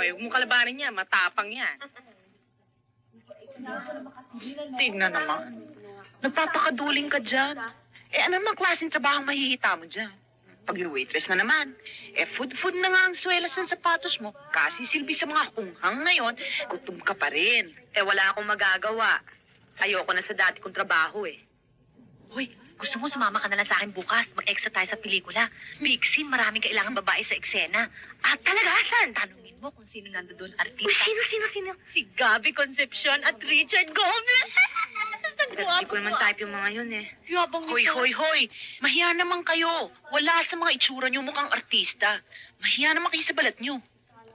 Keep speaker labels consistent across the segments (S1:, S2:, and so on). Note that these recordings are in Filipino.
S1: Hoy, huwag mo kalabanin niya. Matapang yan. Tignan naman. Nagpapakaduling ka dyan. Ano namang klaseng trabaho ang mahihita mo dyan? Pag waitress na naman, food na nga ang swelas ng sapatos mo. Kasi silbi sa mga kunghang ngayon, gutom ka pa rin.
S2: Wala akong magagawa. Ayoko na sa dati kong trabaho
S3: Hoy, gusto mo sumama ka na lang sa akin bukas? Mag-extra tayo sa pelikula. Big scene, maraming kailangan babae sa eksena. At kalagasan! Tanungin mo kung sino nando doon, artista.
S2: Uy, sino?
S3: Si Gabby Concepcion at Richard Gomez.
S2: Hindi ko naman type yung mga yun
S3: Yabang
S1: Hoy! Mahiya naman kayo. Wala sa mga itsura niyo mukhang artista. Mahiya naman kayo sa balat niyo.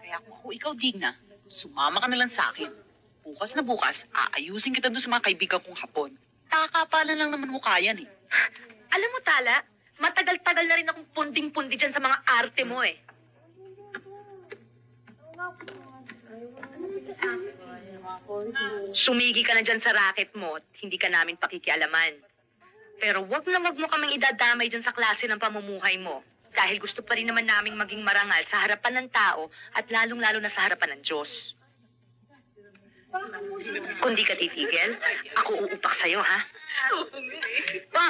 S1: Kaya kung ikaw, Digna, sumama ka na lang sa akin. Bukas na bukas, aayusin kita doon sa mga kaibigan kong Hapon. Takapalan lang naman mukha yan
S2: Alam mo, Tala, matagal-tagal na rin akong punding-pundi dyan sa mga arte mo Sumigi ka na dyan sa racket mo at hindi ka namin pakikialaman. Pero wag mo kaming idadamay dyan sa klase ng pamumuhay mo. Dahil gusto pa rin naman naming maging marangal sa harapan ng tao at lalong-lalo na sa harapan ng Diyos. Kung di ka titigil, ako uupak sa'yo, ha?
S1: Pa!